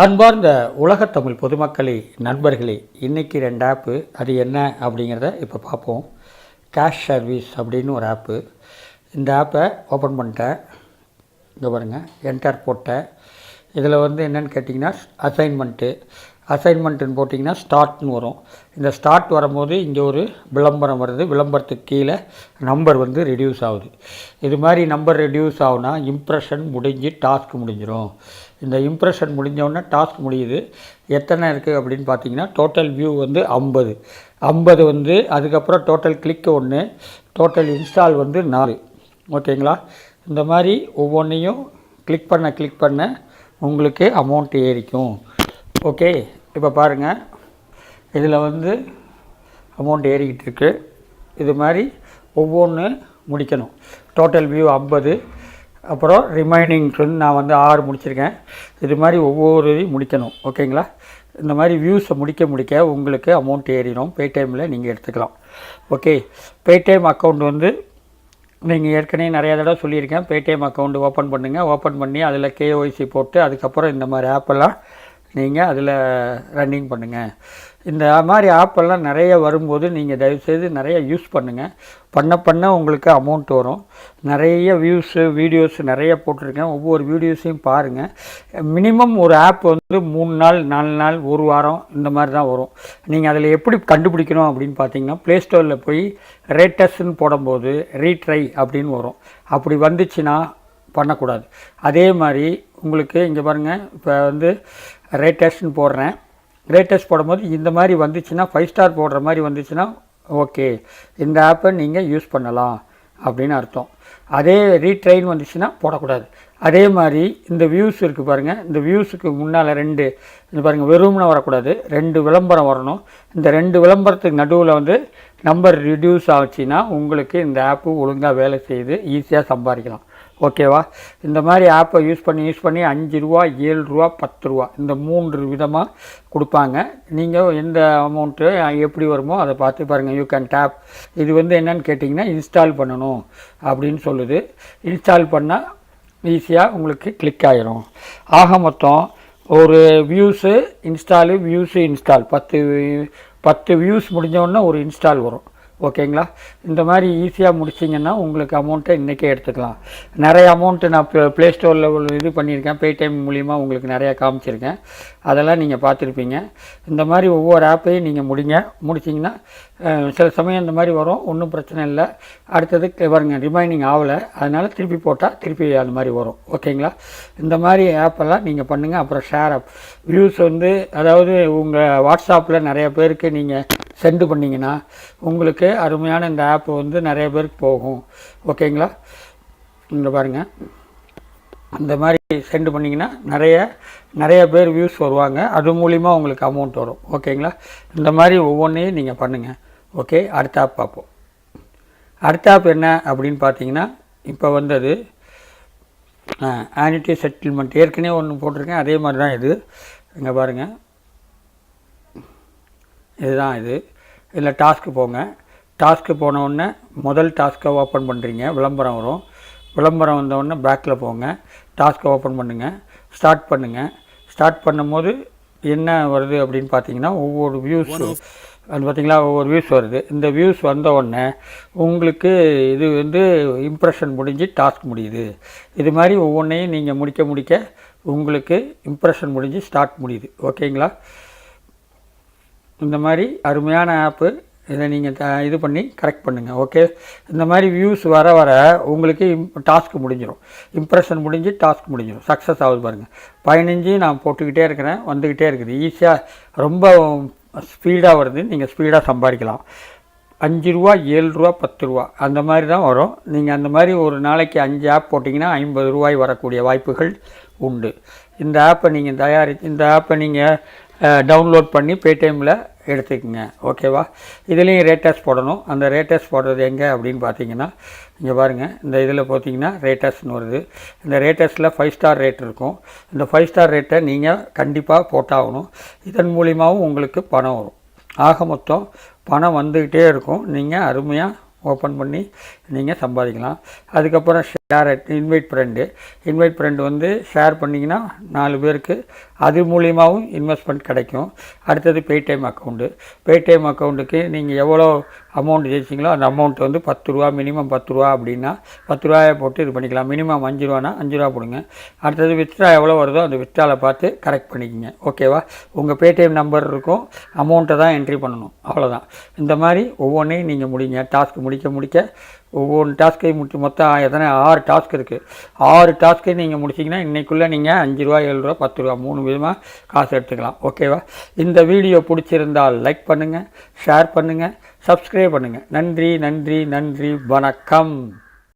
அன்பார்ந்த உலகத்தமிழ் பொதுமக்களே, நண்பர்களே, இன்றைக்கி 2 ஆப்பு. அது என்ன அப்படிங்கிறத இப்போ பார்ப்போம். கேஷ் சர்வீஸ் அப்படின்னு ஒரு ஆப்பு. இந்த ஆப்பை ஓப்பன் பண்ணிட்டேன். இங்கே பாருங்கள், என்டர் போட்டேன். இதில் என்னென்னு கேட்டிங்கன்னா அசைன்மெண்ட்டுன்னு போட்டிங்கன்னா ஸ்டார்ட்னு வரும். இந்த ஸ்டார்ட் வரும்போது இங்கே ஒரு விளம்பரம் வருது. விளம்பரத்துக்கு கீழே நம்பர் ரெடியூஸ் ஆகுது. இது மாதிரி நம்பர் ரெடியூஸ் ஆகுனா இம்ப்ரெஷன் முடிஞ்சு டாஸ்க் முடிஞ்சிடும். இந்த இம்ப்ரெஷன் முடிஞ்சோடனே டாஸ்க் முடியுது. எத்தனை இருக்குது அப்படின்னு பார்த்தீங்கன்னா டோட்டல் வியூ 50 அதுக்கப்புறம் டோட்டல் கிளிக் 1, டோட்டல் இன்ஸ்டால் 4. ஓகேங்களா? இந்த மாதிரி ஒவ்வொன்றையும் கிளிக் பண்ண உங்களுக்கு அமௌண்ட் ஏறிக்கும். ஓகே, இப்போ பாருங்கள், இதில் அமௌண்ட் ஏறிக்கிட்டு இருக்கு. இது மாதிரி ஒவ்வொன்று முடிக்கணும். டோட்டல் வியூ 50, அப்புறம் ரிமைனிங்க்கு நான் 6 முடிச்சிருக்கேன். இது மாதிரி ஒவ்வொரு முடிக்கணும். ஓகேங்களா? இந்த மாதிரி வியூஸை முடிக்க உங்களுக்கு அமௌண்ட் ஏறிடும். பேடிஎம்மில் நீங்கள் எடுத்துக்கலாம். ஓகே, பேடிஎம் அக்கௌண்ட் நீங்கள் ஏற்கனவே நிறையா தடவை சொல்லியிருக்கேன். பேடிஎம் அக்கௌண்ட் ஓப்பன் பண்ணுங்கள். ஓப்பன் பண்ணி அதில் கேஒய்சி போட்டு அதுக்கப்புறம் இந்த மாதிரி ஆப்பெல்லாம் நீங்கள் அதில் ரன்னிங் பண்ணுங்கள். இந்த மாதிரி ஆப்பெல்லாம் நிறைய வரும்போது நீங்கள் தயவுசெய்து நிறைய யூஸ் பண்ணுங்கள். பண்ண உங்களுக்கு அமௌண்ட் வரும். நிறைய வீடியோஸ் நிறைய போட்டிருக்கேன். ஒவ்வொரு வீடியோஸையும் பாருங்கள். மினிமம் ஒரு ஆப் 3 நாள் 4 நாள் 1 வாரம் இந்த மாதிரி தான் வரும். நீங்கள் அதில் எப்படி கண்டுபிடிக்கணும் அப்படின்னு பார்த்தீங்கன்னா, ப்ளேஸ்டோரில் போய் ரேட்டஸ்ன்னு போடும்போது ரீட்ரை அப்படின்னு வரும். அப்படி வந்துச்சுன்னா பண்ணக்கூடாது. அதே மாதிரி உங்களுக்கு இங்கே பாருங்கள், இப்போ ரேட்டஸ்ன்னு போடுறேன். ரேட்டஸ்ட் போடும்போது இந்த மாதிரி வந்துச்சுன்னா 5 ஸ்டார் போடுற மாதிரி வந்துச்சுன்னா ஓகே, இந்த ஆப்பை நீங்கள் யூஸ் பண்ணலாம் அப்படின்னு அர்த்தம். அதே ரீட்ரைன் வந்துச்சுன்னா போடக்கூடாது. அதே மாதிரி இந்த வியூஸ் இருக்குது பாருங்கள். இந்த வியூஸுக்கு முன்னால் 2 இது பாருங்கள், வெறும்னு வரக்கூடாது. 2 விளம்பரம் வரணும். இந்த 2 விளம்பரத்துக்கு நடுவில் நம்பர் ரிடியூஸ் ஆச்சுன்னா உங்களுக்கு இந்த ஆப்பு ஒழுங்காக வேலை செய்து ஈஸியாக சம்பாதிக்கலாம். ஓகேவா? இந்த மாதிரி ஆப்பை யூஸ் பண்ணி 5 ரூபா 7 ரூபா 10 ரூபா இந்த 3 விதமாக கொடுப்பாங்க. நீங்கள் எந்த அமௌண்ட்டு எப்படி வருமோ அதை பார்த்து பாருங்கள். You can tape. இது என்னென்னு கேட்டிங்கன்னா இன்ஸ்டால் பண்ணணும் அப்படின்னு சொல்லுது. இன்ஸ்டால் பண்ணால் ஈஸியாக உங்களுக்கு கிளிக் ஆகிரும். ஆக மொத்தம் ஒரு வியூஸு இன்ஸ்டால் 10 வியூஸ் முடிஞ்சோடனே ஒரு இன்ஸ்டால் வரும். ஓகேங்களா? இந்த மாதிரி ஈஸியாக முடிச்சிங்கன்னா உங்களுக்கு அமௌண்ட்டை இன்றைக்கே எடுத்துக்கலாம். நிறைய அமௌண்ட்டு நான் ப்ளே ஸ்டோரில் இது பண்ணியிருக்கேன். பேடிஎம் மூலிமா உங்களுக்கு நிறையா காமிச்சிருக்கேன். அதெல்லாம் நீங்கள் பார்த்துருப்பீங்க. இந்த மாதிரி ஒவ்வொரு ஆப்பையும் நீங்கள் முடிச்சிங்கன்னா சில சமயம் இந்த மாதிரி வரும். ஒன்றும் பிரச்சனை இல்லை. அடுத்தது பாருங்க, ரிமைனிங் ஆகலை, அதனால் திருப்பி போட்டால் திருப்பி அந்த மாதிரி வரும். ஓகேங்களா? இந்த மாதிரி ஆப்பெல்லாம் நீங்கள் பண்ணுங்கள். அப்புறம் ஷேர் ஆப் வியூஸ் அதாவது உங்கள் வாட்ஸ்அப்பில் நிறைய பேருக்கு நீங்கள் சென்ட் பண்ணிங்கன்னா உங்களுக்கு அருமையான இந்த ஆப்பு நிறைய பேருக்கு போகும். ஓகேங்களா? இங்கே பாருங்கள், அந்த மாதிரி சென்ட் பண்ணிங்கன்னா நிறைய பேர் வியூஸ் வருவாங்க. அது மூலிமா உங்களுக்கு அமௌண்ட் வரும். ஓகேங்களா? இந்த மாதிரி ஒவ்வொன்றையும் நீங்கள் பண்ணுங்கள். ஓகே, அடுத்த ஆப் பார்ப்போம். அடுத்த ஆப் என்ன அப்படின்னு பார்த்தீங்கன்னா, இப்போ அது ஆனிட்டி செட்டில்மெண்ட் ஏற்கனவே ஒன்று போட்டிருக்கேன். அதே மாதிரி தான் இது. இங்கே பாருங்கள், இதுதான் இது. இதில் டாஸ்க்கு போங்க. டாஸ்க்கு போனவுடனே முதல் டாஸ்க்கை ஓப்பன் பண்ணுறீங்க. விளம்பரம் வரும். விளம்பரம் வந்தவுடனே பேக்கில் போங்க. டாஸ்க்கை ஓப்பன் பண்ணுங்கள். ஸ்டார்ட் பண்ணுங்கள். ஸ்டார்ட் பண்ணும்போது என்ன வருது அப்படின்னு பார்த்தீங்கன்னா, ஒவ்வொரு வியூஸ் பார்த்திங்களா, ஒவ்வொரு வியூஸ் வருது. இந்த வியூஸ் வந்தவுடனே உங்களுக்கு இது இம்ப்ரெஷன் முடிஞ்சு டாஸ்க் முடியுது. இது மாதிரி ஒவ்வொன்றையும் நீங்கள் முடிக்க உங்களுக்கு இம்ப்ரெஷன் முடிஞ்சு ஸ்டார்ட் முடியுது. ஓகேங்களா? இந்த மாதிரி அருமையான ஆப்பு. இதை நீங்கள் இது பண்ணி கரெக்ட் பண்ணுங்கள். ஓகே, இந்த மாதிரி வியூஸ் வர உங்களுக்கு டாஸ்க் முடிஞ்சிடும். இம்ப்ரெஷன் முடிஞ்சு டாஸ்க் முடிஞ்சிடும். சக்ஸஸ் ஆகுது பாருங்கள். 15 நான் போட்டுக்கிட்டே இருக்கிறேன், வந்துக்கிட்டே இருக்குது. ஈஸியாக ரொம்ப ஸ்பீடாக வருது. நீங்கள் ஸ்பீடாக சம்பாதிக்கலாம். 5 ரூபா 7 ரூபா 10 ரூபா அந்த மாதிரி தான் வரும். நீங்கள் அந்த மாதிரி ஒரு நாளைக்கு 5 ஆப் போட்டிங்கன்னா 50 ரூபாய் வரக்கூடிய வாய்ப்புகள் உண்டு. இந்த ஆப்பை நீங்கள் டவுன்லோட் பண்ணி பேடிஎம்மில் எடுத்துக்கோங்க. ஓகேவா? இதுலேயும் ரேட்டஸ் போடணும். அந்த ரேட்டஸ் போடுறது எங்கே அப்படின்னு பார்த்தீங்கன்னா, இங்கே பாருங்கள், இந்த இதில் பார்த்தீங்கன்னா ரேட்டஸ்னு வருது. இந்த ரேட்டஸில் 5 ஸ்டார் ரேட் இருக்கும். இந்த 5 ஸ்டார் ரேட்டை நீங்கள் கண்டிப்பாக போட்டாகணும். இதன் மூலிமாவும் உங்களுக்கு பணம் வரும். ஆக மொத்தம் பணம் வந்துக்கிட்டே இருக்கும். நீங்கள் அருமையாக ஓப்பன் பண்ணி நீங்கள் சம்பாதிக்கலாம். அதுக்கப்புறம் இன்வைட் ஃப்ரெண்டு வந்து ஷேர் பண்ணிங்கன்னா 4 பேருக்கு அது மூலியமாகவும் இன்வெஸ்ட்மெண்ட் கிடைக்கும். அடுத்தது பேடிஎம் அக்கௌண்ட்டுக்கு நீங்கள் எவ்வளோ அமௌண்ட் ஜெயிச்சிங்களோ அந்த அமௌண்ட் வந்து 10 ரூபா, மினிமம் 10 ரூபா அப்படின்னா 10 ரூபாயை போட்டு இது பண்ணிக்கலாம். மினிமம் 5 ரூபானா 5 ரூபா போடுங்க. அடுத்தது வித்ட்ரா எவ்வளோ வருதோ அந்த வித்ட்ராவில் பார்த்து கரெக்ட் பண்ணிக்கோங்க. ஓகேவா? உங்கள் பேடிஎம் நம்பர் இருக்கும், அமௌண்ட்டை தான் என்ட்ரி பண்ணணும், அவ்வளோதான். இந்த மாதிரி ஒவ்வொன்றையும் நீங்கள் முடிங்க. டாஸ்க் முடிக்க ஒவ்வொரு டாஸ்க்கை மொத்தம் எத்தனை 6 டாஸ்க் இருக்குது. 6 டாஸ்க்கை நீங்கள் முடிச்சிங்கன்னா இன்றைக்குள்ளே நீங்கள் 5 ரூபா, 7 ரூபா, 10 ரூபா 3 விதமாக காசு எடுத்துக்கலாம். ஓகேவா? இந்த வீடியோ பிடிச்சிருந்தால் லைக் பண்ணுங்கள், ஷேர் பண்ணுங்கள், சப்ஸ்கிரைப் பண்ணுங்கள். நன்றி, வணக்கம்.